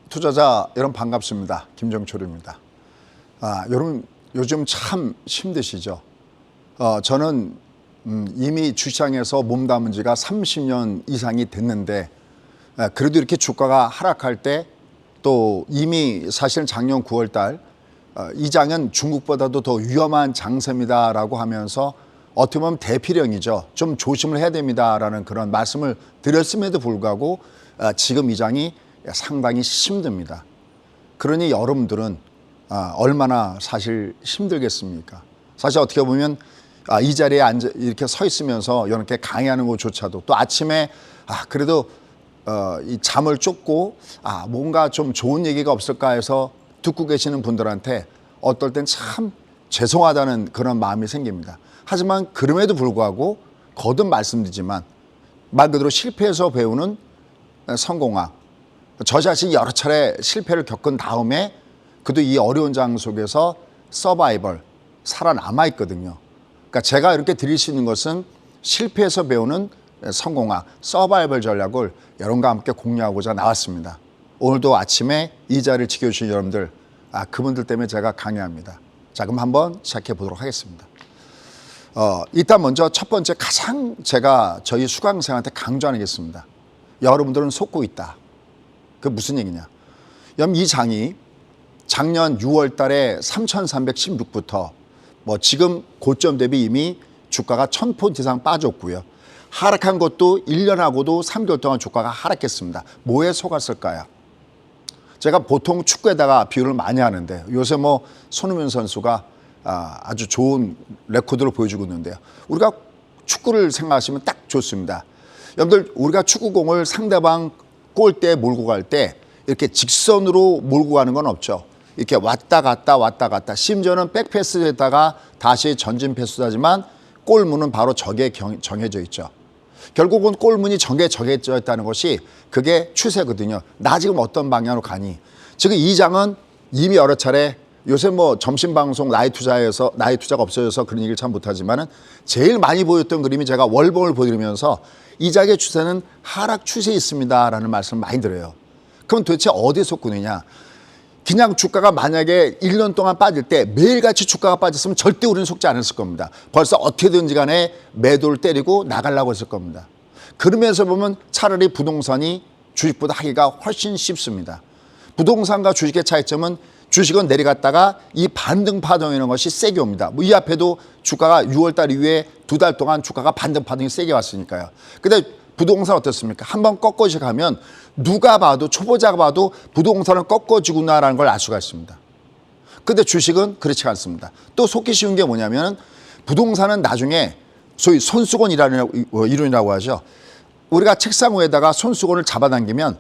투자자 여러분 반갑습니다. 김정철입니다. 여러분 요즘 참 힘드시죠? 저는 이미 주시장에서 몸담은 지가 30년 이상이 됐는데 그래도 이렇게 주가가 하락할 때 또 이미 사실 작년 9월 달 이 장은 중국보다도 더 위험한 장세입니다라고 하면서 어떻게 보면 대피령이죠. 좀 조심을 해야 됩니다라는 그런 말씀을 드렸음에도 불구하고 지금 이 장이 상당히 힘듭니다. 그러니 여러분들은 얼마나 사실 힘들겠습니까? 사실 어떻게 보면 이 자리에 앉아 이렇게 서 있으면서 이렇게 강의하는 것조차도 또 아침에 그래도 이 잠을 쫓고 뭔가 좀 좋은 얘기가 없을까 해서 듣고 계시는 분들한테 어떨 땐 참 죄송하다는 그런 마음이 생깁니다. 하지만 그럼에도 불구하고 거듭 말씀드리지만 말 그대로 실패해서 배우는 성공학. 저 자신이 여러 차례 실패를 겪은 다음에 그래도 이 어려운 장 속에서 서바이벌, 살아남아 있거든요. 그러니까 제가 이렇게 드릴 수 있는 것은 실패해서 배우는 성공학, 서바이벌 전략을 여러분과 함께 공유하고자 나왔습니다. 오늘도 아침에 이 자리를 지켜주신 여러분들, 그분들 때문에 제가 강의합니다. 자, 그럼 한번 시작해 보도록 하겠습니다. 일단 먼저 첫 번째 가장 제가 저희 수강생한테 강조하는 게 있습니다. 여러분들은 속고 있다. 그게 무슨 얘기냐? 여러분 이 장이 작년 6월 달에 3,316부터 지금 고점 대비 이미 주가가 1,000포인트 이상 빠졌고요. 하락한 것도 1년하고도 3개월 동안 주가가 하락했습니다. 뭐에 속았을까요? 제가 보통 축구에다가 비유를 많이 하는데 요새 손흥민 선수가 아주 좋은 레코드를 보여주고 있는데요. 우리가 축구를 생각하시면 딱 좋습니다. 여러분들 우리가 축구공을 상대방 골대에 몰고 갈 때 이렇게 직선으로 몰고 가는 건 없죠. 이렇게 왔다 갔다 심지어는 백패스에다가 다시 전진 패스도 하지만 골문은 바로 적에 정해져 있죠. 결국은 골문이 적에 정해져 있다는 것이 그게 추세거든요. 나 지금 어떤 방향으로 가니? 지금 이 장은 이미 여러 차례 요새 점심 방송 나이 투자가 없어져서 그런 얘기를 참 못하지만은 제일 많이 보였던 그림이 제가 월봉을 보여드리면서 이 장의 추세는 하락 추세에 있습니다라는 말씀을 많이 드려요. 그럼 도대체 어디에 속구느냐? 그냥 주가가 만약에 1년 동안 빠질 때 매일같이 주가가 빠졌으면 절대 우리는 속지 않았을 겁니다. 벌써 어떻게든지 간에 매도를 때리고 나가려고 했을 겁니다. 그러면서 보면 차라리 부동산이 주식보다 하기가 훨씬 쉽습니다. 부동산과 주식의 차이점은 주식은 내려갔다가 이 반등 파동이라는 것이 세게 옵니다. 이 앞에도 주가가 6월 달 이후에 2달 동안 주가가 반등 파동이 세게 왔으니까요. 근데 부동산 어떻습니까? 한번 꺾어지 가면 누가 봐도 초보자가 봐도 부동산은 꺾어지구나라는 걸 알 수가 있습니다. 근데 주식은 그렇지 않습니다. 또 속기 쉬운 게 뭐냐면 부동산은 나중에 소위 손수건 이론이라고 하죠. 우리가 책상 위에다가 손수건을 잡아당기면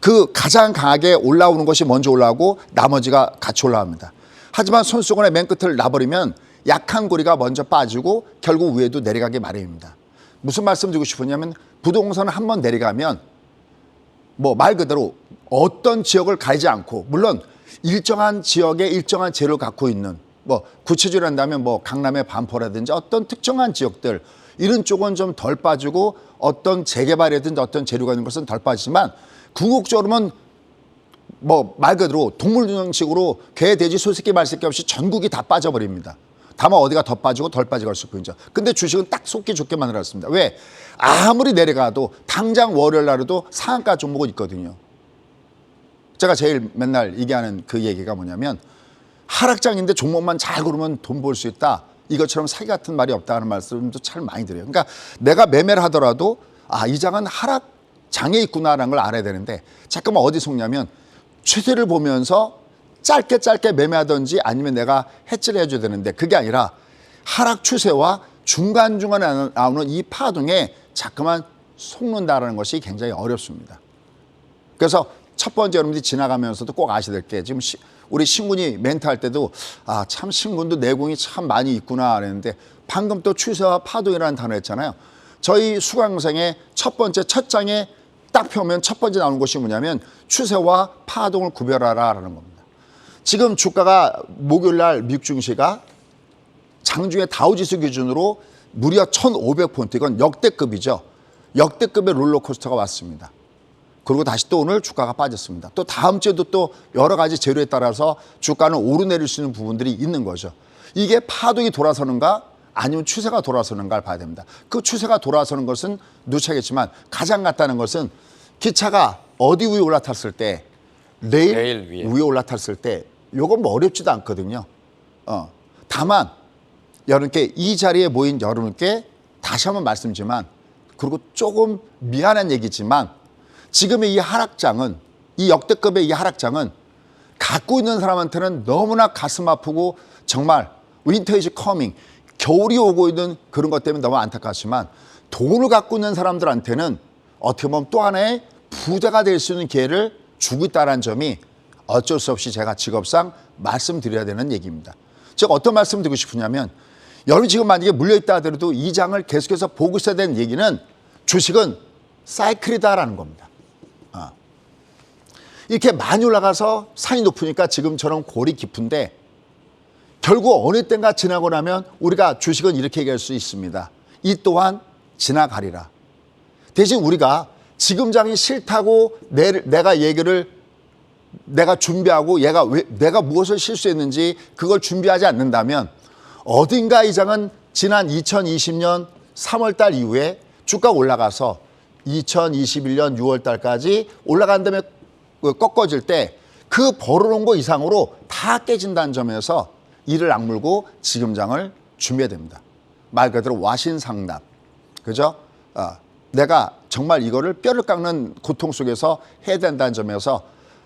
그 가장 강하게 올라오는 것이 먼저 올라오고 나머지가 같이 올라옵니다. 하지만 손수건의 맨 끝을 놔버리면 약한 고리가 먼저 빠지고 결국 위에도 내려가기 마련입니다. 무슨 말씀 드리고 싶으냐면 부동산은 한번 내려가면 말 그대로 어떤 지역을 가리지 않고 물론 일정한 지역에 일정한 재료를 갖고 있는 구체적으로 한다면 강남의 반포라든지 어떤 특정한 지역들 이런 쪽은 좀 덜 빠지고 어떤 재개발이라든지 어떤 재료가 있는 것은 덜 빠지지만 궁극적으로는 말 그대로 동물 형식으로 개, 돼지, 소새끼, 말새끼 없이 전국이 다 빠져버립니다. 다만 어디가 더 빠지고 덜 빠지고 할 수 있죠. 근데 주식은 딱 속기 좋게 만들었습니다. 왜? 아무리 내려가도 당장 월요일 날에도 상한가 종목은 있거든요. 제가 제일 맨날 얘기하는 그 얘기가 뭐냐면 하락장인데 종목만 잘 고르면 돈 벌 수 있다. 이것처럼 사기 같은 말이 없다는 말씀도 참 많이 드려요. 그러니까 내가 매매를 하더라도 이 장은 하락장에 있구나라는 걸 알아야 되는데 잠깐만 어디 속냐면 추세를 보면서 짧게 매매하든지 아니면 내가 해지를 해줘야 되는데 그게 아니라 하락 추세와 중간중간에 나오는 이 파동에 자꾸만 속는다는 것이 굉장히 어렵습니다. 그래서 첫 번째 여러분들이 지나가면서도 꼭 아셔야 될 게 지금 우리 신군이 멘트 할 때도 참 신군도 내공이 참 많이 있구나 그랬는데 방금 또 추세와 파동이라는 단어 했잖아요. 저희 수강생의 첫 장에 딱 펴면 첫 번째 나오는 것이 뭐냐면 추세와 파동을 구별하라라는 겁니다. 지금 주가가 목요일 날 미국 증시가 장중에 다우지수 기준으로 무려 1,500포인트 이건 역대급이죠. 역대급의 롤러코스터가 왔습니다. 그리고 다시 또 오늘 주가가 빠졌습니다. 또 다음 주에도 또 여러 가지 재료에 따라서 주가는 오르내릴 수 있는 부분들이 있는 거죠. 이게 파동이 돌아서는가 아니면 추세가 돌아서는가를 봐야 됩니다. 그 추세가 돌아서는 것은 누차겠지만 가장 같다는 것은 기차가 어디 위에 올라탔을 때 레일 위에 올라탔을 때 요건 뭐 어렵지도 않거든요. 다만 여러분께 이 자리에 모인 여러분께 다시 한번 말씀드리지만 그리고 조금 미안한 얘기지만 지금의 이 하락장은 이 역대급의 이 하락장은 갖고 있는 사람한테는 너무나 가슴 아프고 정말 winter is coming 겨울이 오고 있는 그런 것 때문에 너무 안타깝지만 돈을 갖고 있는 사람들한테는 어떻게 보면 또 하나의 부자가 될 수 있는 기회를 주고 있다는 점이 어쩔 수 없이 제가 직업상 말씀드려야 되는 얘기입니다. 즉 어떤 말씀 드리고 싶으냐면 여러분이 지금 만약에 물려있다 하더라도 이 장을 계속해서 보고 있어야 되는 얘기는 주식은 사이클이다라는 겁니다. 이렇게 많이 올라가서 산이 높으니까 지금처럼 골이 깊은데 결국 어느 때인가 지나고 나면 우리가 주식은 이렇게 얘기할 수 있습니다. 이 또한 지나가리라. 대신 우리가 지금 장이 싫다고 내가 얘기를 내가 준비하고 내가 무엇을 실수했는지 그걸 준비하지 않는다면 어딘가 이 장은 지난 2020년 3월 달 이후에 주가가 올라가서 2021년 6월 달까지 올라간 다음에 꺾어질 때 그 벌어놓은 거 이상으로 다 깨진다는 점에서 이를 악물고 지금 장을 준비해야 됩니다. 말 그대로 와신상납. 그죠? 내가 정말 이거를 뼈를 깎는 고통 속에서 해야 된다는 점에서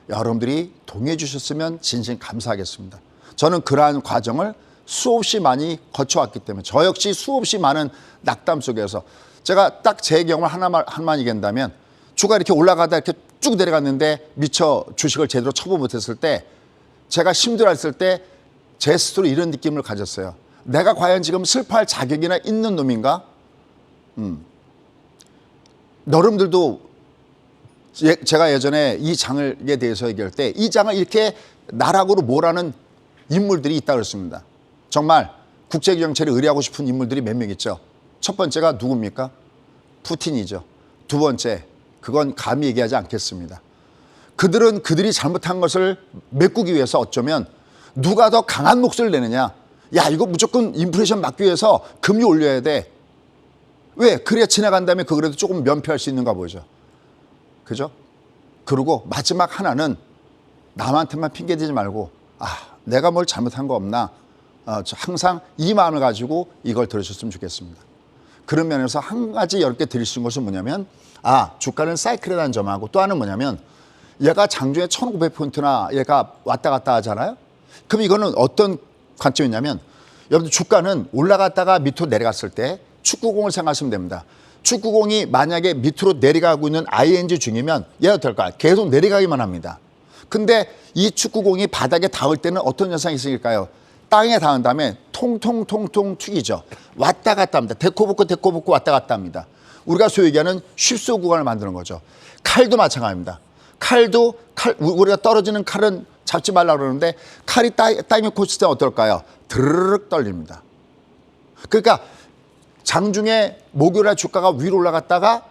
여러분들이 동의해 주셨으면 진심 감사하겠습니다. 저는 그러한 과정을 수없이 많이 거쳐왔기 때문에 저 역시 수없이 많은 낙담 속에서 제가 딱 제 경험을 하나만 얘기한다면 주가 이렇게 올라가다 이렇게 쭉 내려갔는데 미처 주식을 제대로 처분 못했을 때 제가 힘들어했을 때 제 스스로 이런 느낌을 가졌어요. 내가 과연 지금 슬퍼할 자격이나 있는 놈인가? 여러분들도 제가 예전에 이 장에 대해서 얘기할 때 이 장을 이렇게 나락으로 몰아는 인물들이 있다고 그랬습니다. 정말 국제경제를 의뢰하고 싶은 인물들이 몇 명 있죠. 첫 번째가 누굽니까? 푸틴이죠. 두 번째, 그건 감히 얘기하지 않겠습니다. 그들은 그들이 잘못한 것을 메꾸기 위해서 어쩌면 누가 더 강한 목소리를 내느냐. 야, 이거 무조건 인플레이션 막기 위해서 금리 올려야 돼. 왜? 그래야 지나간 다음에 그거라도 조금 면피할 수 있는가 보죠. 그죠? 그리고 마지막 하나는 남한테만 핑계대지 말고 내가 뭘 잘못한 거 없나. 항상 이 마음을 가지고 이걸 들으셨으면 좋겠습니다. 그런 면에서 한 가지 여러분께 드릴 수 있는 것은 뭐냐면 주가는 사이클이라는 점하고 또 하나는 뭐냐면 얘가 장중에 1900포인트나 얘가 왔다 갔다 하잖아요. 그럼 이거는 어떤 관점이냐면 여러분들 주가는 올라갔다가 밑으로 내려갔을 때 축구공을 생각하시면 됩니다. 축구공이 만약에 밑으로 내려가고 있는 ING 중이면 얘가 어떨까요? 계속 내려가기만 합니다. 근데 이 축구공이 바닥에 닿을 때는 어떤 현상이 생길까요? 땅에 닿은 다음에 통통통통 튀기죠. 왔다 갔다 합니다. 데코복고 왔다 갔다 합니다. 우리가 소위 얘기하는 쉽소 구간을 만드는 거죠. 칼도 마찬가지입니다. 우리가 떨어지는 칼은 잡지 말라 그러는데 칼이 땅에 꽂힐 때 어떨까요? 드르륵 떨립니다. 그러니까 장중에 목요일에 주가가 위로 올라갔다가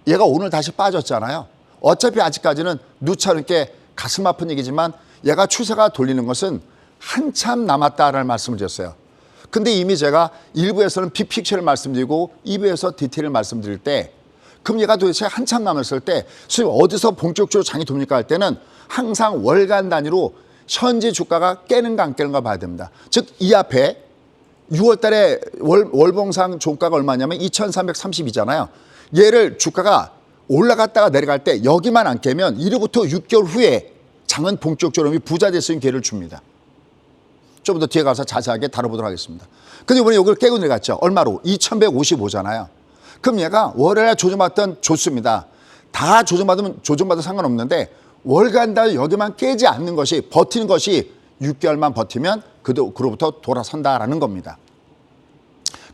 얘가 오늘 다시 빠졌잖아요. 어차피 아직까지는 누차 이렇게 가슴 아픈 얘기지만 얘가 추세가 돌리는 것은 한참 남았다라는 말씀을 드렸어요. 근데 이미 제가 1부에서는 빅픽처를 말씀드리고 2부에서 디테일을 말씀드릴 때 그럼 얘가 도대체 한참 남았을 때 어디서 본격적으로 장이 돕니까 할 때는 항상 월간 단위로 현재 주가가 깨는가 안 깨는가 봐야 됩니다. 즉 이 앞에 6월 달에 월봉상 종가가 얼마냐면 2332잖아요. 얘를 주가가 올라갔다가 내려갈 때 여기만 안 깨면 이로부터 6개월 후에 장은 본격적으로 부자 될 수 있는 기회를 줍니다. 좀 더 뒤에 가서 자세하게 다뤄보도록 하겠습니다. 근데 이번에 여기를 깨고 내려갔죠. 얼마로? 2155잖아요. 그럼 얘가 월요일에 조정받던 좋습니다. 다 조정받아도 상관없는데 월간 달 여기만 깨지 않는 것이 버티는 것이 6개월만 버티면 그로부터 돌아선다라는 겁니다.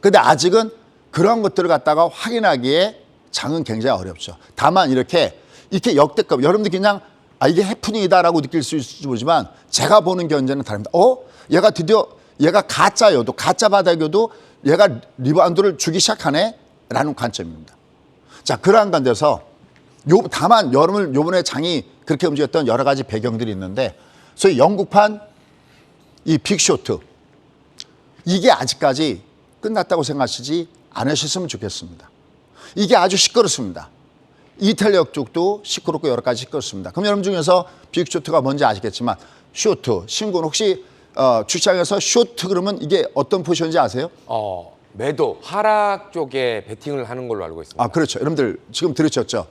근데 아직은 그런 것들을 갖다가 확인하기에 장은 굉장히 어렵죠. 다만 이렇게 역대급 여러분들 그냥 이게 해프닝이다라고 느낄 수 있을지 모르지만 제가 보는 견제는 다릅니다. 얘가 드디어 얘가 가짜 바닥이어도 얘가 리바운드를 주기 시작하네 라는 관점입니다. 자, 그러한 관점에서 다만 여러분 요번에 장이 그렇게 움직였던 여러 가지 배경들이 있는데 소위 영국판 이 빅쇼트 이게 아직까지 끝났다고 생각하시지 않으셨으면 좋겠습니다. 이게 아주 시끄럽습니다. 이탈리아 쪽도 시끄럽고 여러 가지 시끄럽습니다. 그럼 여러분 중에서 빅쇼트가 뭔지 아시겠지만 쇼트, 신군 혹시 주식장에서 쇼트 그러면 이게 어떤 포지션인지 아세요? 매도 하락 쪽에 베팅을 하는 걸로 알고 있습니다. 아, 그렇죠. 여러분들 지금 들으셨죠?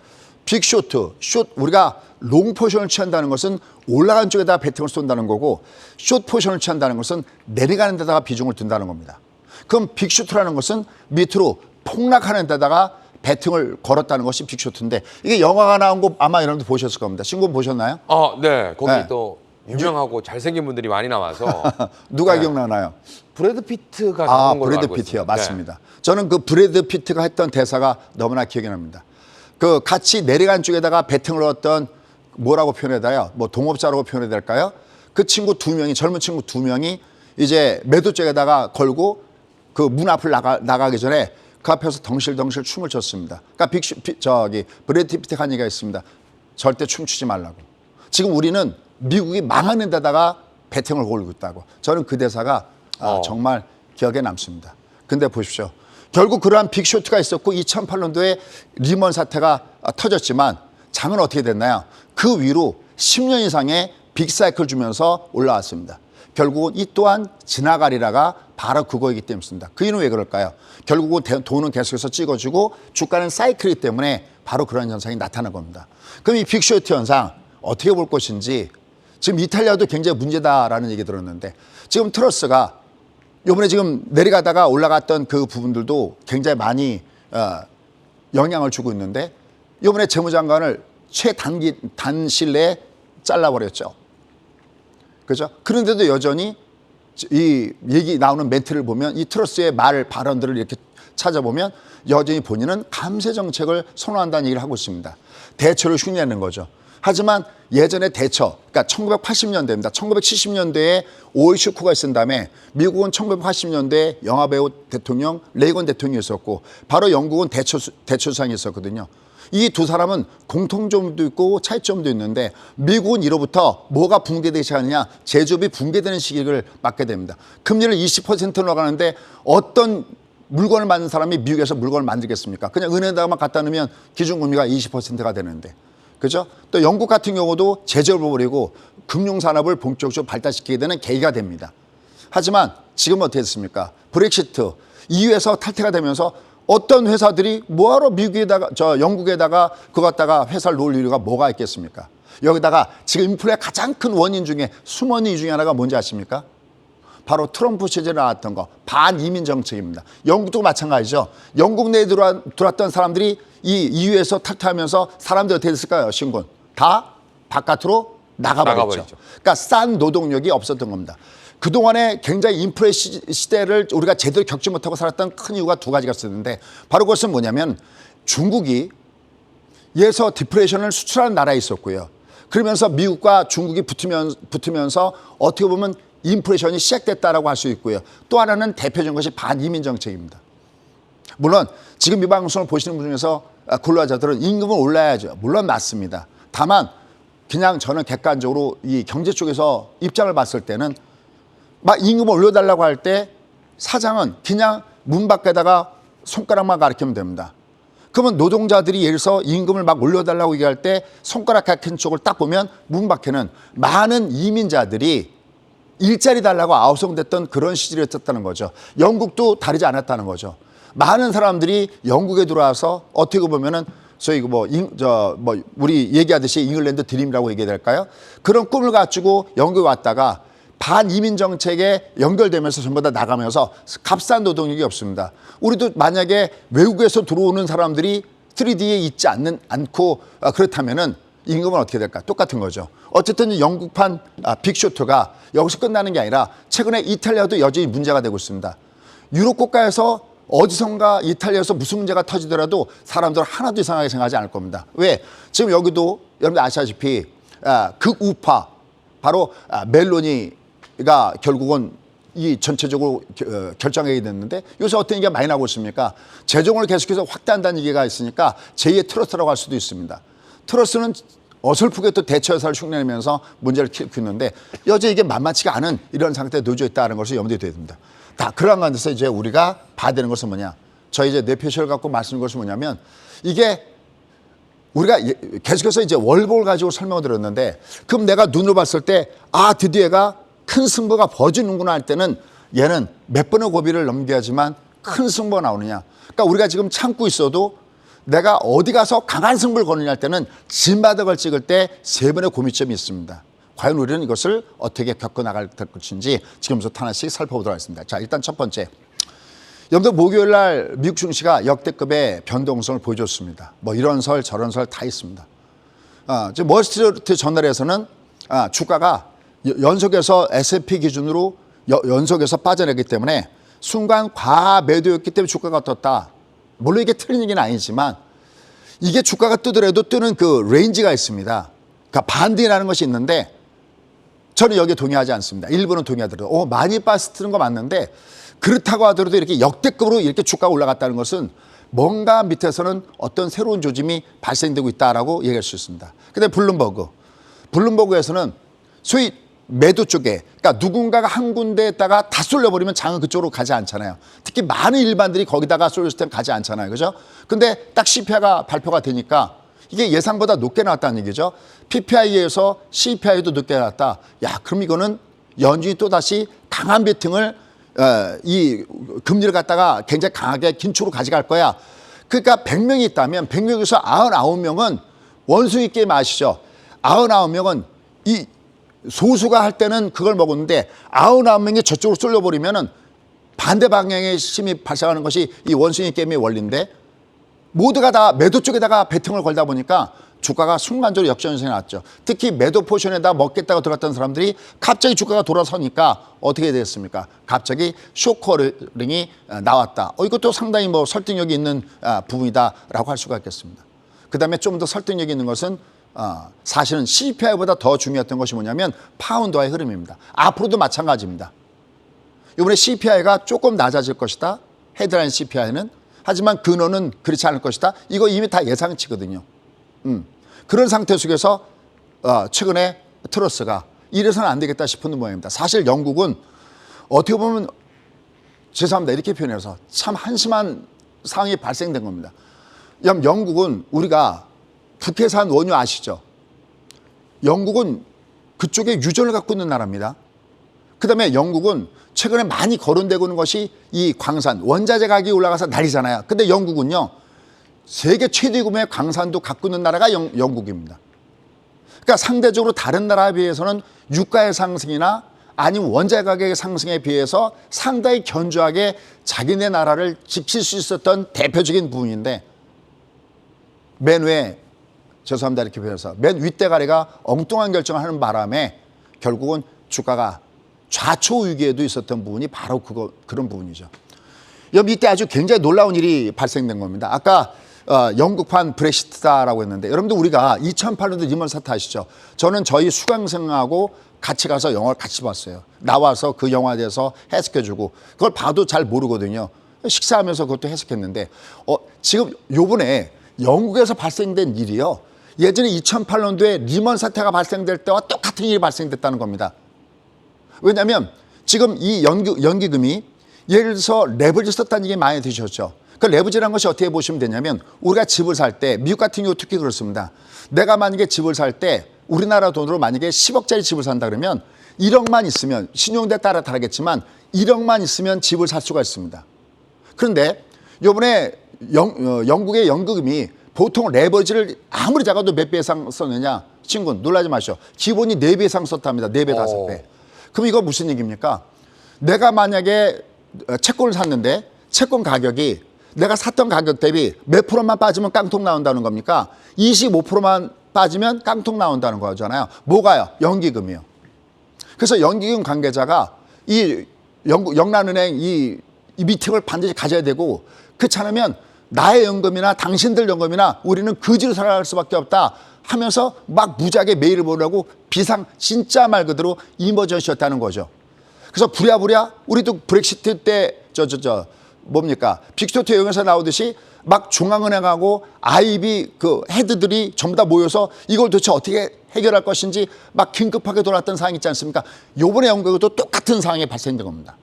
빅쇼트, 우리가 롱 포지션을 취한다는 것은 올라간 쪽에다 베팅을 쏜다는 거고 숏 포지션을 취한다는 것은 내려가는 데다가 비중을 둔다는 겁니다. 그럼 빅쇼트라는 것은 밑으로 폭락하는 데다가 배팅을 걸었다는 것이 빅쇼트인데 이게 영화가 나온 거 아마 여러분들 보셨을 겁니다. 신고 보셨나요? 네. 거기 네. 또 유명하고 잘생긴 분들이 많이 나와서 누가 기억나나요? 브래드 피트가 나온 걸로 브래드 알고 피트요. 있습니다. 맞습니다. 저는 그 브래드 피트가 했던 대사가 너무나 기억이 납니다. 그 같이 내려간 쪽에다가 배팅을 얻던 뭐라고 표현해야 돼요? 뭐 동업자라고 표현해야 될까요? 그 친구 두 명이 젊은 친구 두 명이 이제 매도 쪽에다가 걸고 그 문 앞을 나가기 전에 그 앞에서 덩실덩실 춤을 췄습니다. 그러니까 브래드 피트가 한 얘기가 있습니다. 절대 춤추지 말라고. 지금 우리는 미국이 망하는 데다가 배팅을 걸고 있다고. 저는 그 대사가 정말 기억에 남습니다. 근데 보십시오. 결국 그러한 빅쇼트가 있었고 2008년도에 리먼 사태가 터졌지만 장은 어떻게 됐나요? 그 위로 10년 이상의 빅사이클 주면서 올라왔습니다. 결국은 이 또한 지나가리라가 바로 그거이기 때문입니다. 그 이유는 왜 그럴까요? 결국은 돈은 계속해서 찍어주고 주가는 사이클이기 때문에 바로 그런 현상이 나타난 겁니다. 그럼 이 빅쇼트 현상 어떻게 볼 것인지 지금 이탈리아도 굉장히 문제다라는 얘기 들었는데 지금 트러스가 이번에 지금 내려가다가 올라갔던 그 부분들도 굉장히 많이 영향을 주고 있는데 이번에 재무장관을 단실 내에 잘라버렸죠. 그죠? 그런데도 여전히 이 얘기 나오는 멘트를 보면 이 트러스의 발언들을 이렇게 찾아보면 여전히 본인은 감세 정책을 선호한다는 얘기를 하고 있습니다. 대처를 흉내내는 거죠. 하지만 예전에 대처, 그러니까 1980년대입니다. 1970년대에 오일 쇼크가 있은 다음에 미국은 1980년대에 영화배우 대통령 레이건 대통령이 있었고 바로 영국은 대처수상이 있었거든요. 이 두 사람은 공통점도 있고 차이점도 있는데 미국은 이로부터 뭐가 붕괴되기 시작하느냐 제조업이 붕괴되는 시기를 맞게 됩니다. 금리를 20% 나가는데 어떤 물건을 만든 사람이 미국에서 물건을 만들겠습니까? 그냥 은행에다가만 갖다 놓으면 기준금리가 20%가 되는데. 그죠? 또 영국 같은 경우도 제조업을 버리고 금융산업을 본격적으로 발달시키게 되는 계기가 됩니다. 하지만 지금 어떻게 됐습니까? 브렉시트, EU에서 탈퇴가 되면서 어떤 회사들이 뭐하러 영국에다가 그거 갖다가 회사를 놓을 이유가 뭐가 있겠습니까? 여기다가 지금 인플레의 가장 큰 원인 중에 숨은 이유 중에 하나가 뭔지 아십니까? 바로 트럼프 시절에 나왔던 거 반이민 정책입니다. 영국도 마찬가지죠. 영국 내에 들어왔던 사람들이 이 EU에서 탈퇴하면서 사람들이 어떻게 됐을까요? 신군 다 바깥으로 나가버렸죠. 그러니까 싼 노동력이 없었던 겁니다. 그동안에 굉장히 인플레 시대를 우리가 제대로 겪지 못하고 살았던 큰 이유가 두 가지가 있었는데 바로 그것은 뭐냐면 중국이 예서 디프레이션을 수출하는 나라에 있었고요. 그러면서 미국과 중국이 붙으면서 어떻게 보면 인플레이션이 시작됐다라고 할 수 있고요. 또 하나는 대표적인 것이 반이민 정책입니다. 물론 지금 이 방송을 보시는 분 중에서 근로자들은 임금은 올라야죠. 물론 맞습니다. 다만 그냥 저는 객관적으로 이 경제 쪽에서 입장을 봤을 때는 막 임금을 올려달라고 할 때 사장은 그냥 문 밖에다가 손가락만 가리키면 됩니다. 그러면 노동자들이 예를 들어서 임금을 막 올려달라고 얘기할 때 손가락 가리킨 쪽을 딱 보면 문 밖에는 많은 이민자들이 일자리 달라고 아우성됐던 그런 시절이었다는 거죠. 영국도 다르지 않았다는 거죠. 많은 사람들이 영국에 들어와서 어떻게 보면은 소위 우리 얘기하듯이 잉글랜드 드림이라고 얘기해야 될까요? 그런 꿈을 가지고 영국에 왔다가 반이민 정책에 연결되면서 전부 다 나가면서 값싼 노동력이 없습니다. 우리도 만약에 외국에서 들어오는 사람들이 3D에 있지 않고 그렇다면은 임금은 어떻게 될까? 똑같은 거죠. 어쨌든 영국판 빅쇼트가 여기서 끝나는 게 아니라 최근에 이탈리아도 여전히 문제가 되고 있습니다. 유럽 국가에서 어디선가 이탈리아에서 무슨 문제가 터지더라도 사람들 하나도 이상하게 생각하지 않을 겁니다. 왜? 지금 여기도 여러분들 아시다시피 극우파 바로 멜로니가 결국은 이 전체적으로 결정하게 됐는데 요새 어떤 얘기가 많이 나오고 있습니까? 재정을 계속해서 확대한다는 얘기가 있으니까 제2의 트러스라고 할 수도 있습니다. 트러스는 어설프게 또 대처 여사를 흉내내면서 문제를 키우고 있는데 여전히 이게 만만치가 않은 이런 상태에 놓여 있다는 것을 염두에 둬야 됩니다. 다 그러한 가운데서 이제 우리가 봐야 되는 것은 뭐냐? 저희 이제 뇌표시를 갖고 말씀드린 것이 뭐냐면 이게 우리가 계속해서 이제 월복을 가지고 설명을 드렸는데 그럼 내가 눈으로 봤을 때 아 드디어 얘가 큰 승부가 벌어지는구나 할 때는 얘는 몇 번의 고비를 넘겨야지만 큰 승부가 나오느냐. 그러니까 우리가 지금 참고 있어도 내가 어디 가서 강한 승부를 거느냐 할 때는 진바닥을 찍을 때 3번의 고민점이 있습니다. 과연 우리는 이것을 어떻게 겪어나갈 것인지 지금부터 하나씩 살펴보도록 하겠습니다. 자, 일단 첫 번째. 여러분들 목요일 날 미국 증시가 역대급의 변동성을 보여줬습니다. 뭐 이런 설 저런 설 다 있습니다. 지금 월스트리트 저널에서는 주가가 연속해서 S&P 기준으로 연속해서 빠져내기 때문에 순간 과매도였기 때문에 주가가 떴다. 물론 이게 틀린 얘기는 아니지만 이게 주가가 뜨더라도 뜨는 그 레인지가 있습니다. 그러니까 반등이라는 것이 있는데 저는 여기에 동의하지 않습니다. 일부는 동의하더라도 많이 빠뜨는 거 맞는데 그렇다고 하더라도 이렇게 역대급으로 이렇게 주가가 올라갔다는 것은 뭔가 밑에서는 어떤 새로운 조짐이 발생되고 있다라고 얘기할 수 있습니다. 근데 블룸버그에서는 소위 매도 쪽에 그러니까 누군가가 한 군데에다가 다 쏠려버리면 장은 그쪽으로 가지 않잖아요. 특히 많은 일반들이 거기다가 쏠렸을 때는 가지 않잖아요. 그죠? 근데 딱 CPI가 발표가 되니까 이게 예상보다 높게 나왔다는 얘기죠. PPI에서 CPI도 높게 나왔다. 야, 그럼 이거는 연준이 또다시 강한 베팅을 이 금리를 갖다가 굉장히 강하게 긴축으로 가져갈 거야. 그러니까 100명이 있다면 100명에서 99명은 원숭이 게임 아시죠? 99명은 이 소수가 할 때는 그걸 먹었는데 99명이 저쪽으로 쏠려버리면은 반대 방향의 힘이 발생하는 것이 이 원숭이 게임의 원리인데 모두가 다 매도 쪽에다가 베팅을 걸다 보니까 주가가 순간적으로 역전승이 났죠. 특히 매도 포션에다 먹겠다고 들어갔던 사람들이 갑자기 주가가 돌아서니까 어떻게 됐습니까? 갑자기 쇼커링이 나왔다. 이것도 상당히 뭐 설득력이 있는 부분이다라고 할 수가 있겠습니다. 그 다음에 좀 더 설득력이 있는 것은 사실은 CPI보다 더 중요했던 것이 뭐냐면 파운드와의 흐름입니다. 앞으로도 마찬가지입니다. 이번에 CPI가 조금 낮아질 것이다. 헤드라인 CPI는. 하지만 근원은 그렇지 않을 것이다. 이거 이미 다 예상치거든요. 그런 상태 속에서 최근에 트러스가 이래서는 안 되겠다 싶은 모양입니다. 사실 영국은 어떻게 보면 죄송합니다. 이렇게 표현해서 참 한심한 상황이 발생된 겁니다. 영국은 우리가 북해산 원유 아시죠? 영국은 그쪽에 유전을 갖고 있는 나라입니다. 그다음에 영국은 최근에 많이 거론되고 있는 것이 이 광산, 원자재 가격이 올라가서 난리잖아요. 근데 영국은요. 세계 최대 규모의 광산도 갖고 있는 나라가 영국입니다. 그러니까 상대적으로 다른 나라에 비해서는 유가의 상승이나 아니면 원자재 가격의 상승에 비해서 상당히 견조하게 자기네 나라를 지킬 수 있었던 대표적인 부분인데 맨 위에 죄송합니다 이렇게 표현해서 맨 윗대가리가 엉뚱한 결정을 하는 바람에 결국은 주가가 좌초위기에도 있었던 부분이 바로 그런 부분이죠. 여기 이때 아주 굉장히 놀라운 일이 발생된 겁니다. 아까 영국판 브렉시트다라고 했는데 여러분들 우리가 2008년도 리먼 사태 아시죠? 저는 저희 수강생하고 같이 가서 영화를 같이 봤어요. 나와서 그 영화에 대해서 해석해주고 그걸 봐도 잘 모르거든요. 식사하면서 그것도 해석했는데 지금 요번에 영국에서 발생된 일이요. 예전에 2008년도에 리먼 사태가 발생될 때와 똑같은 일이 발생됐다는 겁니다. 왜냐하면 지금 이 연기금이 예를 들어서 레버리지 썼다는 얘기 많이 들으셨죠. 그 레버리지라는 것이 어떻게 보시면 되냐면 우리가 집을 살 때 미국 같은 경우 특히 그렇습니다. 내가 만약에 집을 살 때 우리나라 돈으로 만약에 10억짜리 집을 산다 그러면 1억만 있으면 신용대에 따라 다르겠지만 1억만 있으면 집을 살 수가 있습니다. 그런데 이번에 영국의 연기금이 보통 레버리지를 아무리 작아도 몇 배 이상 썼느냐? 친구 놀라지 마시오. 기본이 4배 이상 썼답니다. 4배, 5배. 그럼 이거 무슨 얘기입니까? 내가 만약에 채권을 샀는데 채권 가격이 내가 샀던 가격 대비 몇 프로만 빠지면 깡통 나온다는 겁니까? 25%만 빠지면 깡통 나온다는 거잖아요. 뭐가요? 연기금이요. 그래서 연기금 관계자가 이 영란은행 이 미팅을 반드시 가져야 되고 그렇지 않으면 나의 연금이나 당신들 연금이나 우리는 거지로 살아갈 수밖에 없다 하면서 막 무지하게 메일을 보내고 비상 진짜 말 그대로 이머전시였다는 거죠. 그래서 부랴부랴 우리도 브렉시트 때 뭡니까 빅스토트 여행에서 나오듯이 막 중앙은행하고 IB 그 헤드들이 전부 다 모여서 이걸 도대체 어떻게 해결할 것인지 막 긴급하게 돌아왔던 상황이 있지 않습니까? 요번에 연구에도 똑같은 상황이 발생된 겁니다.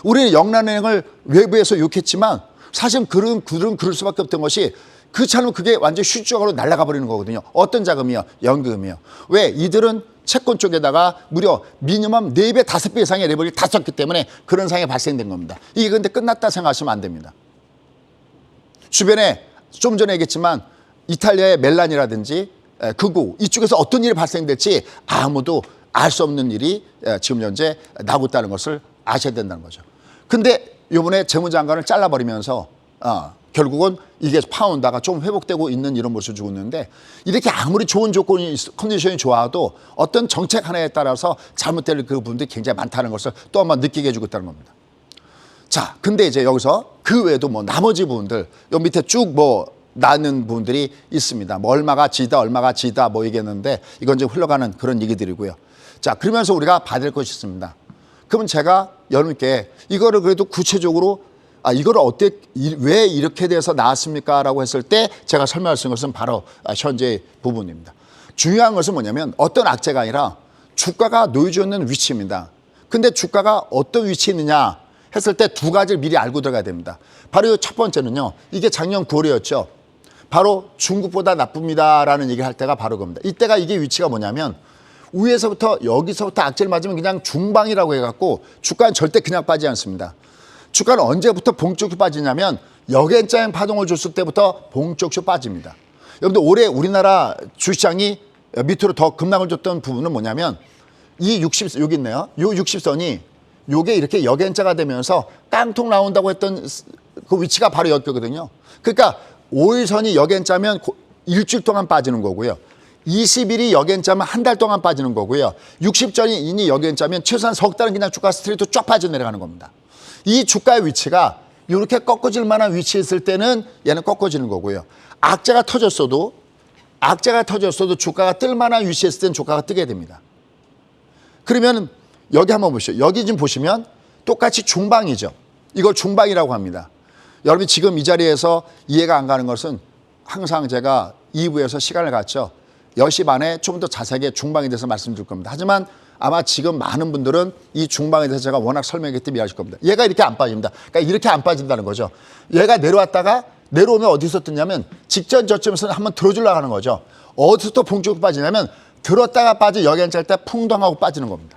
우리는 영란은행을 외부에서 욕했지만 사실 그런 그럴 수밖에 없던 것이 그렇지 그게 완전 슈즈적으로 날아가 버리는 거거든요. 어떤 자금이요? 연금이요. 왜? 이들은 채권 쪽에다가 무려 미니멈 4배, 5배 이상의 레버리를 다 썼기 때문에 그런 상황이 발생된 겁니다. 이게 근데 끝났다 생각하시면 안 됩니다. 주변에 좀 전에 얘기했지만 이탈리아의 멜란이라든지 극우 이쪽에서 어떤 일이 발생될지 아무도 알 수 없는 일이 지금 현재 나고 있다는 것을 아셔야 된다는 거죠. 근데 이번에 재무장관을 잘라버리면서 결국은 이게 파운드가 좀 회복되고 있는 이런 모습을 주고 있는데 이렇게 아무리 좋은 조건이 컨디션이 좋아도 어떤 정책 하나에 따라서 잘못될 그 부분들이 굉장히 많다는 것을 또 한번 느끼게 해주고 있다는 겁니다. 자, 근데 이제 여기서 그 외에도 뭐 나머지 부분들 요 밑에 쭉 뭐 나는 부분들이 있습니다. 뭐 얼마가 지다 뭐 얘기했는데 이건 이제 흘러가는 그런 얘기들이고요. 자, 그러면서 우리가 봐야 될 것이 있습니다. 그러면 제가 여러분께 이거를 그래도 구체적으로 이거를 왜 이렇게 돼서 나왔습니까? 라고 했을 때 제가 설명할 수 있는 것은 바로 현재 부분입니다. 중요한 것은 뭐냐면 어떤 악재가 아니라 주가가 놓여져 있는 위치입니다. 근데 주가가 어떤 위치에 있느냐 했을 때 두 가지를 미리 알고 들어가야 됩니다. 바로 첫 번째는요. 이게 작년 9월이었죠. 바로 중국보다 나쁩니다라는 얘기를 할 때가 바로 겁니다. 이때가 이게 위치가 뭐냐면 위에서부터 여기서부터 악재를 맞으면 그냥 중방이라고 해갖고 주가는 절대 그냥 빠지지 않습니다. 주가는 언제부터 본격적으로 빠지냐면 역행장 파동을 줬을 때부터 본격적으로 빠집니다. 여러분들 올해 우리나라 주시장이 밑으로 더 급락을 줬던 부분은 뭐냐면 이 60, 여기 있네요. 요 60선이 요게 이렇게 역행자가 되면서 깡통 나온다고 했던 그 위치가 바로 여기거든요. 그러니까 5일선이 역행자면 일주일 동안 빠지는 거고요. 20일이 역행자면 한 달 동안 빠지는 거고요. 60전이 역행자면 최소한 석 달은 그냥 주가 스트레이트 쫙 빠져 내려가는 겁니다. 이 주가의 위치가 이렇게 꺾어질 만한 위치에 있을 때는 얘는 꺾어지는 거고요. 악재가 터졌어도 주가가 뜰 만한 위치에 있을 때는 주가가 뜨게 됩니다. 그러면 여기 한번 보시죠. 여기 지금 보시면 똑같이 중방이죠. 이걸 중방이라고 합니다. 여러분이 지금 이 자리에서 이해가 안 가는 것은 항상 제가 2부에서 시간을 갖죠. 10시 반에 좀 더 자세하게 중방에 대해서 말씀드릴 겁니다. 하지만 아마 지금 많은 분들은 이 중방에 대해서 제가 워낙 설명했기 때문에 이해하실 겁니다. 얘가 이렇게 안 빠집니다. 그러니까 이렇게 안 빠진다는 거죠. 얘가 내려왔다가 내려오면 어디서 뜨냐면 직전 저점에서 한번 들어주려고 하는 거죠. 어디서부터 본격적으로 빠지냐면 들었다가 빠져 역행자일 때 풍덩하고 빠지는 겁니다.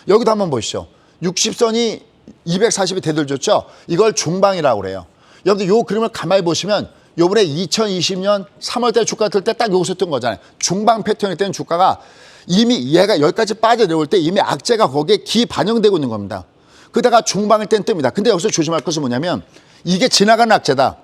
여기도 한번 보시죠. 60선이 240이 되돌렸죠. 이걸 중방이라고 그래요. 여러분들 요 그림을 가만히 보시면 요번에 2020년 3월달 주가 뜰 때 딱 여기서 뜬 거잖아요. 중방 패턴일 때는 주가가 이미 얘가 여기까지 빠져 내려올 때 이미 악재가 거기에 기반영되고 있는 겁니다. 그러다가 중방일 때는 뜹니다. 근데 여기서 조심할 것은 뭐냐면 이게 지나가는 악재다.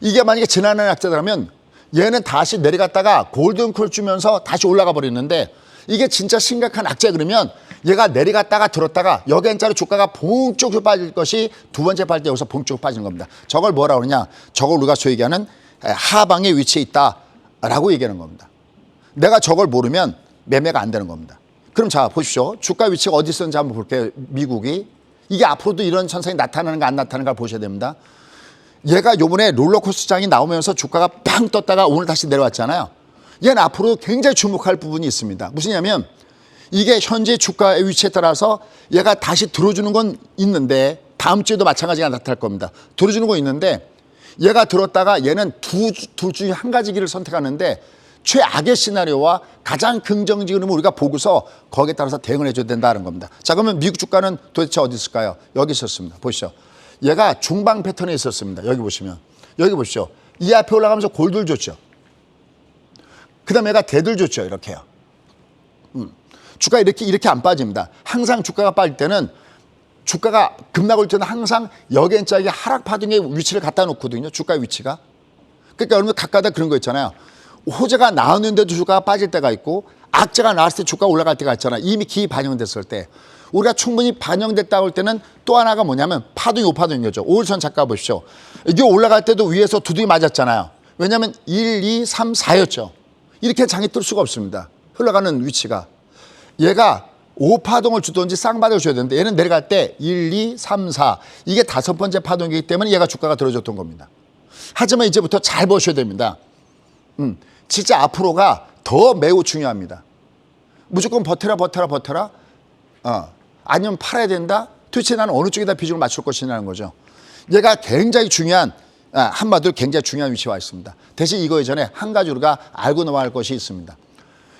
이게 만약에 지나가는 악재라면 얘는 다시 내려갔다가 골든콜 주면서 다시 올라가 버리는데 이게 진짜 심각한 악재 그러면 얘가 내려갔다가 들었다가 역행자로 주가가 본격적으로 빠질 것이 두 번째 빠질 때 여기서 본격적으로 빠지는 겁니다. 저걸 뭐라 그러냐? 저걸 우리가 소위 얘기하는 하방의 위치에 있다라고 얘기하는 겁니다. 내가 저걸 모르면 매매가 안 되는 겁니다. 그럼 자 보십시오. 주가 위치가 어디 있었는지 한번 볼게요. 미국이. 이게 앞으로도 이런 현상이 나타나는가 안 나타나는가 보셔야 됩니다. 얘가 요번에 롤러코스터장이 나오면서 주가가 빵 떴다가 오늘 다시 내려왔잖아요. 얘는 앞으로 굉장히 주목할 부분이 있습니다. 무슨냐면 이게 현재 주가의 위치에 따라서 얘가 다시 들어주는 건 있는데 다음 주에도 마찬가지가 나타날 겁니다. 들어주는 거 있는데 얘가 들었다가 얘는 둘 중에 한 가지 길을 선택하는데 최악의 시나리오와 가장 긍정적인 흐름을 우리가 보고서 거기에 따라서 대응을 해줘야 된다는 겁니다. 자, 그러면 미국 주가는 도대체 어디 있을까요? 여기 있었습니다. 보시죠. 얘가 중방 패턴에 있었습니다. 여기 보시면. 여기 보시죠. 이 앞에 올라가면서 골들 줬죠. 그 다음에 얘가 대들 줬죠. 이렇게요. 주가 이렇게 안 빠집니다. 항상 주가가 빠질 때는 주가가 급락할 때는 항상 역행자에게 하락 파동의 위치를 갖다 놓거든요. 주가의 위치가. 그러니까 여러분 각각다 그런 거 있잖아요. 호재가 나왔는데도 주가가 빠질 때가 있고 악재가 나왔을 때 주가가 올라갈 때가 있잖아요. 이미 기반영됐을 때. 우리가 충분히 반영됐다고 할 때는 또 하나가 뭐냐면 파동이 오파동인 거죠. 5일선 잠깐 보십시오. 이게 올라갈 때도 위에서 두둥이 맞았잖아요. 왜냐하면 1, 2, 3, 4였죠. 이렇게 장이 뜰 수가 없습니다. 흘러가는 위치가. 얘가 5파동을 주든지 쌍바닥을 줘야 되는데 얘는 내려갈 때 1, 2, 3, 4 이게 5번째 파동이기 때문에 얘가 주가가 들어줬던 겁니다. 하지만 이제부터 잘 보셔야 됩니다. 진짜 앞으로가 더 매우 중요합니다. 무조건 버텨라. 아니면 팔아야 된다. 도대체 나는 어느 쪽에다 비중을 맞출 것이냐는 거죠. 얘가 굉장히 중요한, 한마디로 굉장히 중요한 위치에 와 있습니다. 대신 이거 이전에 한 가지 우리가 알고 넘어갈 것이 있습니다.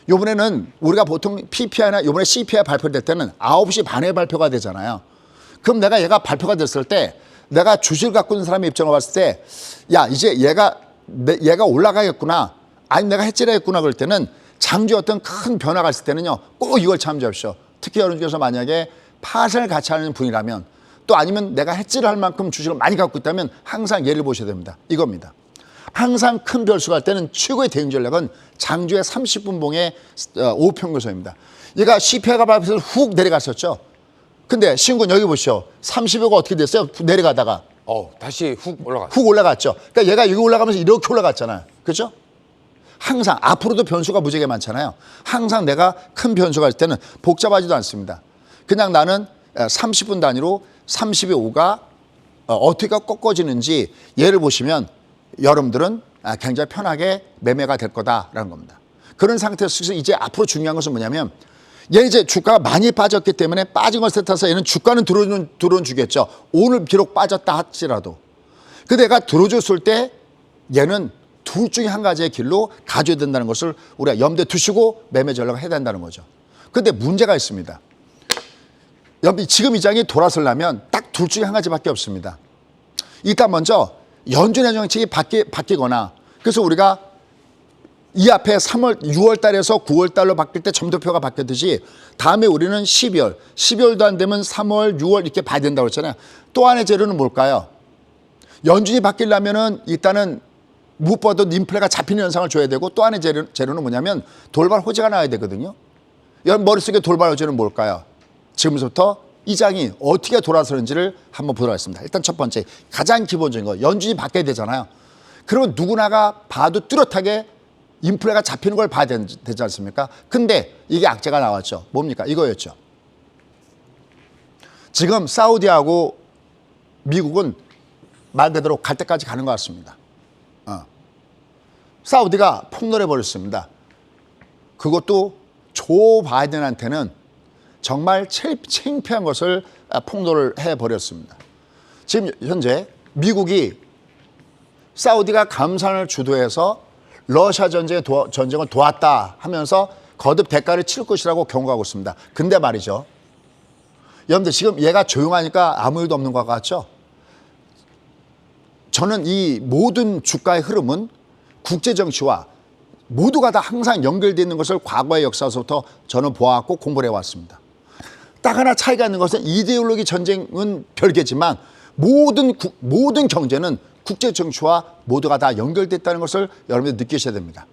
이번에는 우리가 보통 PPI나 이번에 CPI 발표될 때는 9시 반에 발표가 되잖아요. 그럼 내가 얘가 발표가 됐을 때 내가 주식을 갖고 있는 사람의 입장을 봤을 때 야, 이제 얘가 올라가겠구나. 아니 내가 해지하겠구나 그럴 때는 장주에 어떤 큰 변화가 있을 때는요. 꼭 이걸 참조하십시오. 특히 여러분 중에서 만약에 팟을 같이 하는 분이라면 또 아니면 내가 해지를 할 만큼 주식을 많이 갖고 있다면 항상 예를 보셔야 됩니다. 이겁니다. 항상 큰 별수가 할 때는 최고의 대응 전략은 장주의 30분 봉의 5평균선입니다. 얘가 CPI가 발표해서 훅 내려갔었죠. 근데 신군 여기 보시죠. 30여가 어떻게 됐어요? 내려가다가. 다시 훅 올라갔어요. 훅 올라갔죠. 그러니까 얘가 여기 올라가면서 이렇게 올라갔잖아요. 그렇죠? 항상 앞으로도 변수가 무지하게 많잖아요. 항상 내가 큰 변수가 있을 때는 복잡하지도 않습니다. 그냥 나는 30분 단위로 30의 5가 어떻게 꺾어지는지 예를 보시면 여러분들은 굉장히 편하게 매매가 될 거다라는 겁니다. 그런 상태에서 이제 앞으로 중요한 것은 뭐냐면 얘 이제 주가가 많이 빠졌기 때문에 빠진 것에 따라서 얘는 주가는 들어는 주겠죠. 오늘 비록 빠졌다 할지라도. 근데 얘가 들어줬을 때 얘는 둘 중에 한 가지의 길로 가져야 된다는 것을 우리가 염두에 두시고 매매 전략을 해야 된다는 거죠. 근데 문제가 있습니다. 지금 이 장이 돌아서려면 딱 둘 중에 한 가지밖에 없습니다. 일단 먼저 연준의 정책이 바뀌거나 그래서 우리가 이 앞에 6월 달에서 9월 달로 바뀔 때 점도표가 바뀌었듯이 다음에 우리는 12월도 안 되면 3월, 6월 이렇게 봐야 된다고 했잖아요. 또 하나의 재료는 뭘까요? 연준이 바뀌려면은 일단은 무엇보다도 인플레가 잡히는 현상을 줘야 되고 또 하나의 재료는 뭐냐면 돌발 호재가 나와야 되거든요. 여러분 머릿속에 돌발 호재는 뭘까요? 지금부터 이 장이 어떻게 돌아서는지를 한번 보도록 하겠습니다. 일단 첫 번째 가장 기본적인 거 연준이 바뀌어야 되잖아요. 그러면 누구나가 봐도 뚜렷하게 인플레가 잡히는 걸 봐야 되지 않습니까? 근데 이게 악재가 나왔죠. 뭡니까? 이거였죠. 지금 사우디하고 미국은 말 그대로 갈 때까지 가는 것 같습니다. 사우디가 폭로해버렸습니다. 그것도 조 바이든한테는 정말 창피한 것을 폭로를 해버렸습니다. 지금 현재 미국이 사우디가 감산을 주도해서 러시아 전쟁을 도왔다 하면서 거듭 대가를 치를 것이라고 경고하고 있습니다. 근데 말이죠. 여러분들 지금 얘가 조용하니까 아무 일도 없는 것 같죠? 저는 이 모든 주가의 흐름은 국제정치와 모두가 다 항상 연결되어 있는 것을 과거의 역사에서부터 저는 보아왔고 공부를 해왔습니다. 딱 하나 차이가 있는 것은 이데올로기 전쟁은 별개지만 모든 경제는 국제정치와 모두가 다 연결됐다는 것을 여러분들 느끼셔야 됩니다.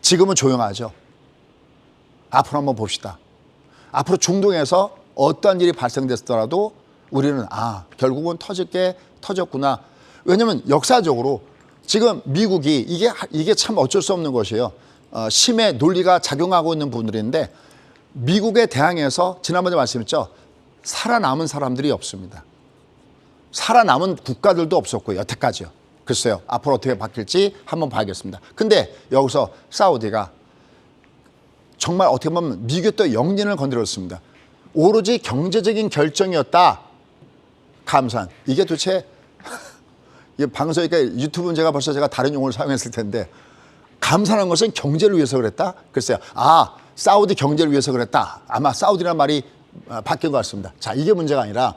지금은 조용하죠. 앞으로 한번 봅시다. 앞으로 중동에서 어떠한 일이 발생됐더라도 우리는 결국은 터질 게 터졌구나. 왜냐하면 역사적으로 지금 미국이 이게 참 어쩔 수 없는 것이에요. 심의 논리가 작용하고 있는 분들인데 미국에 대항해서 지난번에 말씀했죠. 살아남은 사람들이 없습니다. 살아남은 국가들도 없었고요. 여태까지요. 글쎄요. 앞으로 어떻게 바뀔지 한번 봐야겠습니다. 근데 여기서 사우디가 정말 어떻게 보면 미국의 또 영린을 건드렸습니다. 오로지 경제적인 결정이었다. 감산. 이게 도대체 방송이니까 유튜브는 제가 벌써 다른 용어를 사용했을 텐데 감산한 것은 경제를 위해서 그랬다? 글쎄요. 사우디 경제를 위해서 그랬다. 아마 사우디란 말이 바뀐 것 같습니다. 자, 이게 문제가 아니라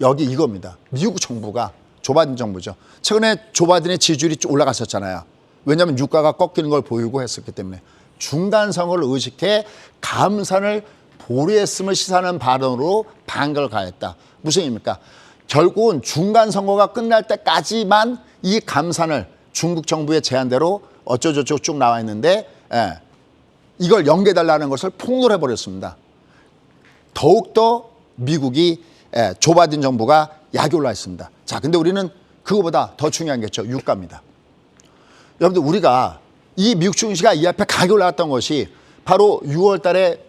여기 이겁니다. 미국 정부가 조 바이든 정부죠. 최근에 조 바이든의 지지율이 올라갔었잖아요. 왜냐하면 유가가 꺾이는 걸 보이고 했었기 때문에 중간선거를 의식해 감산을 보류했음을 시사하는 발언으로 반격을 가했다. 무슨 의미입니까? 결국은 중간선거가 끝날 때까지만 이 감산을 중국 정부의 제안대로 어쩌고저쩌고 쭉 나와 있는데 이걸 연계해달라는 것을 폭로를 해버렸습니다. 더욱더 미국이 조 바이든 정부가 약이 올라 있습니다. 자, 근데 우리는 그거보다 더 중요한 게 있죠. 유가입니다. 여러분들 우리가 이 미국 증시가 이 앞에 가격이 올라갔던 것이 바로 6월 달에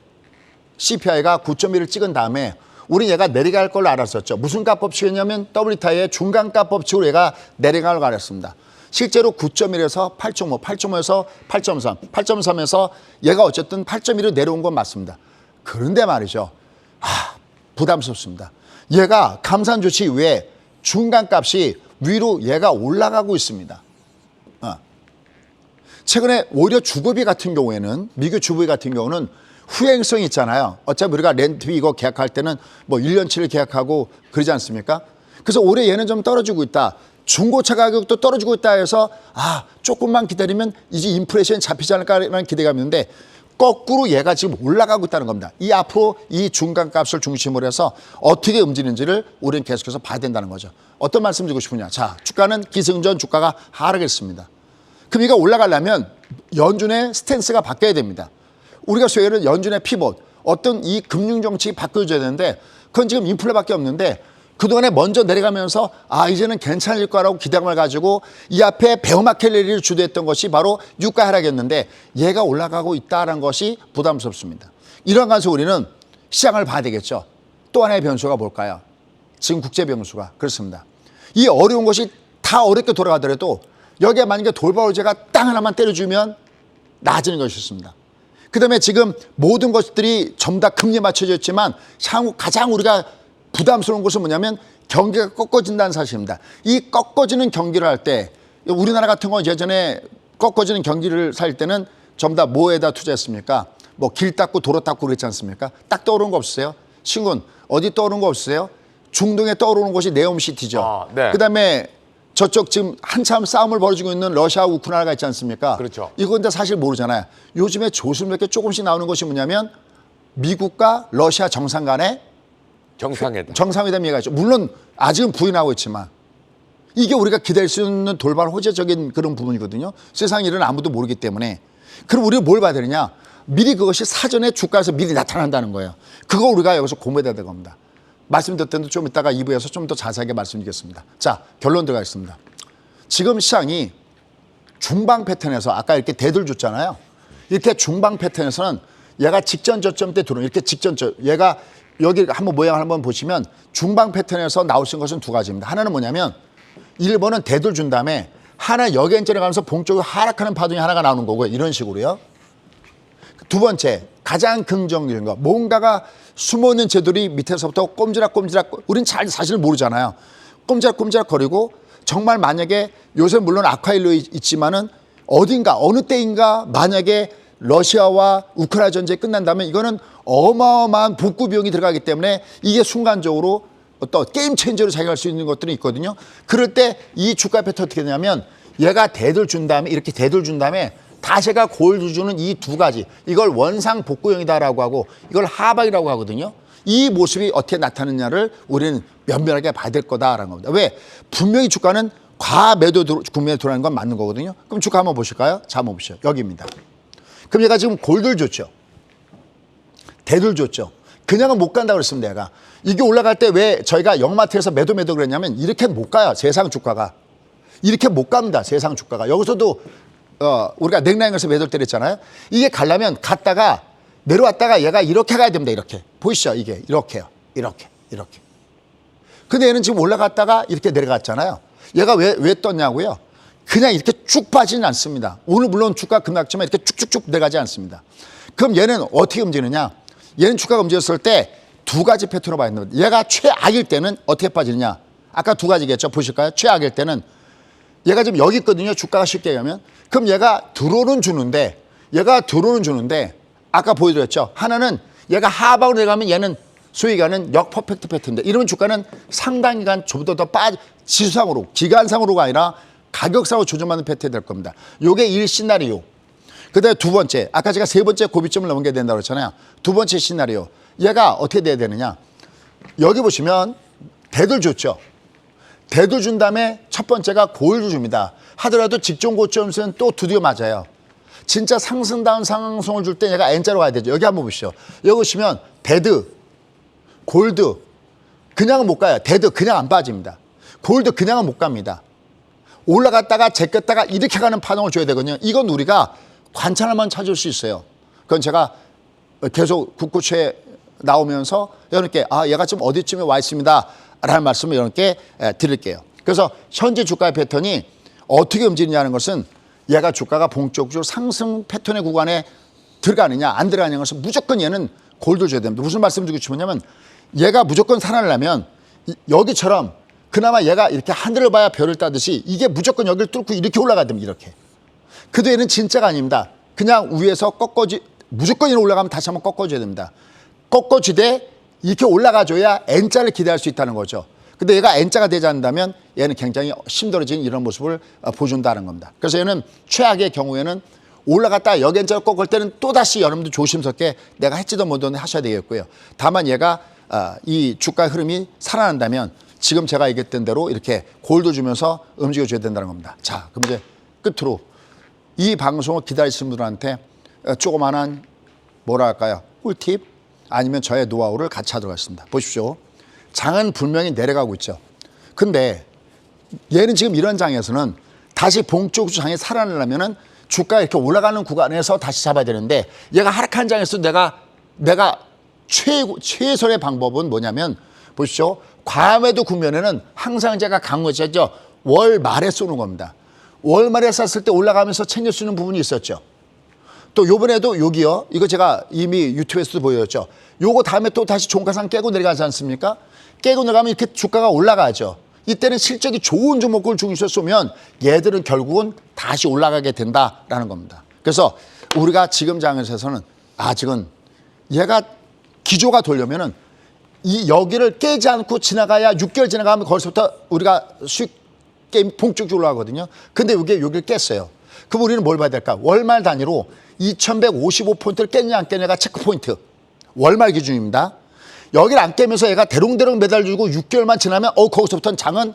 CPI가 9.1을 찍은 다음에 우리 얘가 내려갈 걸로 알았었죠. 무슨 값 법칙이냐면 WTI의 중간값 법칙으로 얘가 내려갈 걸 알았습니다. 실제로 9.1에서 8.5, 8.5에서 8.3, 8.3에서 얘가 어쨌든 8.1로 내려온 건 맞습니다. 그런데 말이죠. 부담스럽습니다. 얘가 감산 조치 이후에 중간값이 위로 얘가 올라가고 있습니다. 최근에 오히려 주거비 같은 경우에는, 미국 주거비 같은 경우는 후행성이 있잖아요. 어차피 우리가 렌트 이거 계약할 때는 뭐 1년치를 계약하고 그러지 않습니까? 그래서 올해 얘는 좀 떨어지고 있다. 중고차 가격도 떨어지고 있다 해서 조금만 기다리면 이제 인플레이션이 잡히지 않을까라는 기대감이 있는데 거꾸로 얘가 지금 올라가고 있다는 겁니다. 이 앞으로 이 중간값을 중심으로 해서 어떻게 움직이는지를 우리는 계속해서 봐야 된다는 거죠. 어떤 말씀 드리고 싶으냐. 자, 주가는 기승전 주가가 하락했습니다. 그럼 이거 올라가려면 연준의 스탠스가 바뀌어야 됩니다. 우리가 소위 하는 연준의 피봇, 어떤 이 금융정책이 바뀌어져야 되는데 그건 지금 인플레밖에 없는데 그동안에 먼저 내려가면서 이제는 괜찮을 거라고 기대감을 가지고 이 앞에 베어마켈레리를 주도했던 것이 바로 유가 하락이었는데 얘가 올라가고 있다는 것이 부담스럽습니다. 이런 관에서 우리는 시장을 봐야 되겠죠. 또 하나의 변수가 뭘까요? 지금 국제 변수가 그렇습니다. 이 어려운 것이 다 어렵게 돌아가더라도 여기에 만약에 돌발호재가 땅 하나만 때려주면 나아지는 것이 있습니다. 그 다음에 지금 모든 것들이 전부 다 금리에 맞춰져 있지만 향후 가장 우리가 부담스러운 것은 뭐냐면 경기가 꺾어진다는 사실입니다. 이 꺾어지는 경기를 할 때 우리나라 같은 건 예전에 꺾어지는 경기를 살 때는 전부 다 뭐에다 투자했습니까? 뭐 길 닦고 도로 닦고 그랬지 않습니까? 딱 떠오르는 거 없으세요? 신군 어디 떠오르는 거 없으세요? 중동에 떠오르는 것이 네옴시티죠. 네. 그다음에 저쪽 지금 한참 싸움을 벌이고 있는 러시아 우크라이나가 있지 않습니까? 그렇죠. 이거 근데 사실 모르잖아요. 요즘에 조심스럽게 조금씩 나오는 것이 뭐냐면 미국과 러시아 정상 간의 정상회담 얘기가 있죠. 물론 아직은 부인하고 있지만 이게 우리가 기대할 수 있는 돌발 호재적인 그런 부분이거든요. 세상 일은 아무도 모르기 때문에. 그럼 우리가 뭘 봐야 되느냐? 미리 그것이 사전에 주가에서 미리 나타난다는 거예요. 그거 우리가 여기서 공부해야 될 겁니다. 말씀드렸던 좀 이따가 2부에서 좀 더 자세하게 말씀드리겠습니다. 자, 결론 들어가겠습니다. 지금 시장이 중방 패턴에서 아까 이렇게 대들 줬잖아요. 이렇게 중방 패턴에서는 얘가 직전 저점 때 들어오는 이렇게 얘가 여기 한번 모양을 한번 보시면 중방 패턴에서 나올 수 있는 것은 두 가지입니다. 하나는 뭐냐면 1번은 대들 준 다음에 하나 여기엔전에 가면서 봉적으로 하락하는 파동이 하나가 나오는 거고요. 이런 식으로요. 두 번째, 가장 긍정적인 거. 뭔가가 숨어있는 제들이 밑에서부터 꼼지락꼼지락, 우린 잘 사실 모르잖아요. 꼼지락꼼지락 거리고 정말 만약에 요새 물론 아쿠아일로 있지만은 어딘가, 어느 때인가 만약에 러시아와 우크라이나 전쟁이 끝난다면 이거는 어마어마한 복구 비용이 들어가기 때문에 이게 순간적으로 어떤 게임 체인저로 작용할 수 있는 것들이 있거든요. 그럴 때 이 주가 패턴 어떻게 되냐면 얘가 대들 준 다음에 이렇게 대들 준 다음에 다시가 골드 주는 이 두 가지 이걸 원상 복구형이다라고 하고 이걸 하방이라고 하거든요. 이 모습이 어떻게 나타나느냐를 우리는 면밀하게 봐야 될 거다라는 겁니다. 왜? 분명히 주가는 과매도 국면에 들어가는 건 맞는 거거든요. 그럼 주가 한번 보실까요? 자, 한번 보시죠. 여기입니다. 그럼 얘가 지금 골드를 줬죠. 대들 줬죠. 그냥은 못 간다고 그랬습니다. 얘가. 이게 올라갈 때 왜 저희가 영마트에서 매도 그랬냐면 이렇게 못 가요. 세상 주가가. 이렇게 못 갑니다. 세상 주가가. 여기서도 우리가 냉라인에서 매도를 때렸잖아요. 이게 가려면 갔다가 내려왔다가 얘가 이렇게 가야 됩니다. 이렇게. 보이시죠? 이게 이렇게요. 이렇게. 근데 얘는 지금 올라갔다가 이렇게 내려갔잖아요. 얘가 왜 떴냐고요? 그냥 이렇게 쭉 빠지는 않습니다. 오늘 물론 주가 급락지만 이렇게 쭉쭉쭉 내려가지 않습니다. 그럼 얘는 어떻게 움직이느냐? 얘는 주가가 움직였을 때 두 가지 패턴으로 봐야 됩니다. 얘가 최악일 때는 어떻게 빠지느냐? 아까 두 가지겠죠. 보실까요? 최악일 때는 얘가 지금 여기 있거든요. 주가가 쉽게 가면. 그럼 얘가 들어오는 주는데 아까 보여드렸죠. 하나는 얘가 하방으로 내려가면 얘는 소위 가는 역퍼펙트 패턴인데 이러면 주가는 상당 기간 좀 더 지수상으로 기간상으로가 아니라 가격상으로 조정받는 패턴이 될 겁니다. 요게 1시나리오. 그다음에 두 번째, 아까 제가 세 번째 고비점을 넘겨야 된다고 그랬잖아요. 두 번째 시나리오. 얘가 어떻게 돼야 되느냐. 여기 보시면 대들 줬죠. 대들 준 다음에 첫 번째가 골드 줍니다. 하더라도 직전 고점수는 또 드디어 맞아요. 진짜 상승다운 상승을 줄 때 얘가 N자로 가야 되죠. 여기 한번 보시죠. 여기 보시면 데드, 골드 그냥은 못 가요. 데드 그냥 안 빠집니다. 골드 그냥은 못 갑니다. 올라갔다가 제꼈다가 이렇게 가는 파동을 줘야 되거든요. 이건 우리가 관찰만 찾을 수 있어요. 그건 제가 계속 국고초에 나오면서 여러분께 얘가 지금 어디쯤에 와 있습니다 라는 말씀을 여러분께 드릴게요. 그래서 현재 주가의 패턴이 어떻게 움직이냐는 것은 얘가 주가가 본격적으로 상승 패턴의 구간에 들어가느냐 안 들어가느냐는 것은 무조건 얘는 골드 줘야 됩니다. 무슨 말씀 드리고 싶으냐면 얘가 무조건 살아나려면 여기처럼 그나마 얘가 이렇게 하늘을 봐야 별을 따듯이 이게 무조건 여기를 뚫고 이렇게 올라가야 됩니다. 이렇게. 그래도 얘는 진짜가 아닙니다. 그냥 위에서 무조건 이렇게 올라가면 다시 한번 꺾어줘야 됩니다. 꺾어주되 이렇게 올라가줘야 N자를 기대할 수 있다는 거죠. 근데 얘가 N자가 되지 않는다면 얘는 굉장히 힘들어진 이런 모습을 보여준다는 겁니다. 그래서 얘는 최악의 경우에는 올라갔다 여기 N자를 꺾을 때는 또다시 여러분들 조심스럽게 내가 했지도 못하는 하셔야 되겠고요. 다만 얘가 이 주가 흐름이 살아난다면 지금 제가 얘기했던 대로 이렇게 골드 주면서 움직여줘야 된다는 겁니다. 자, 그럼 이제 끝으로 이 방송을 기다리시는 분들한테 조그마한 뭐랄까요? 꿀팁 아니면 저의 노하우를 같이 하도록 하겠습니다. 보십시오. 장은 분명히 내려가고 있죠. 근데 얘는 지금 이런 장에서는 다시 본격적으로 장이 살아나려면은 주가가 이렇게 올라가는 구간에서 다시 잡아야 되는데 얘가 하락한 장에서 내가 최선의 방법은 뭐냐면 보십시오. 과매도 국면에는 항상 제가 강조했죠. 월 말에 쏘는 겁니다. 월 말에 쐈을 때 올라가면서 챙길 수 있는 부분이 있었죠. 또 요번에도 여기요. 이거 제가 이미 유튜브에서도 보여줬죠. 요거 다음에 또 다시 종가상 깨고 내려가지 않습니까? 깨고 내려가면 이렇게 주가가 올라가죠. 이때는 실적이 좋은 종목을 중심으로 쏘면 얘들은 결국은 다시 올라가게 된다라는 겁니다. 그래서 우리가 지금 장에서는 아직은 얘가 기조가 돌려면은 이 여기를 깨지 않고 지나가야 6개월 지나가면 거기서부터 우리가 수익 게임 본격적으로 올라가거든요. 근데 여기를 깼어요. 그럼 우리는 뭘 봐야 될까? 월말 단위로 2155포인트를 깼냐 안 깼냐가 체크포인트. 월말 기준입니다. 여기를 안 깨면서 얘가 대롱대롱 매달리고 6개월만 지나면 거기서부터는 장은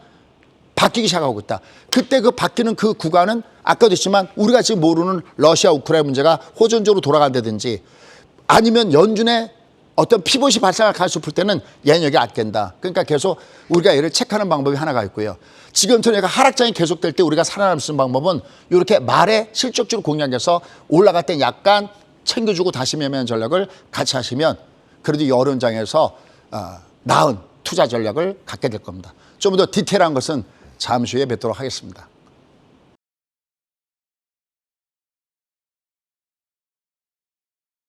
바뀌기 시작하고 있다. 그때 그 바뀌는 그 구간은 아까도 했지만 우리가 지금 모르는 러시아 우크라이나 문제가 호전적으로 돌아간다든지 아니면 연준의 어떤 피봇이 발생할 가능성이 높을 때는 얘는 여기 안 깬다. 그러니까 계속 우리가 얘를 체크하는 방법이 하나가 있고요. 지금부터 얘가 하락장이 계속될 때 우리가 살아남을 수 있는 방법은 이렇게 말에 실적적으로 공략해서 올라갈 때 약간 챙겨주고 다시 매매하는 전략을 같이 하시면 그래도 이 어려운 장에서 나은 투자 전략을 갖게 될 겁니다. 좀 더 디테일한 것은 잠시 후에 뵙도록 하겠습니다.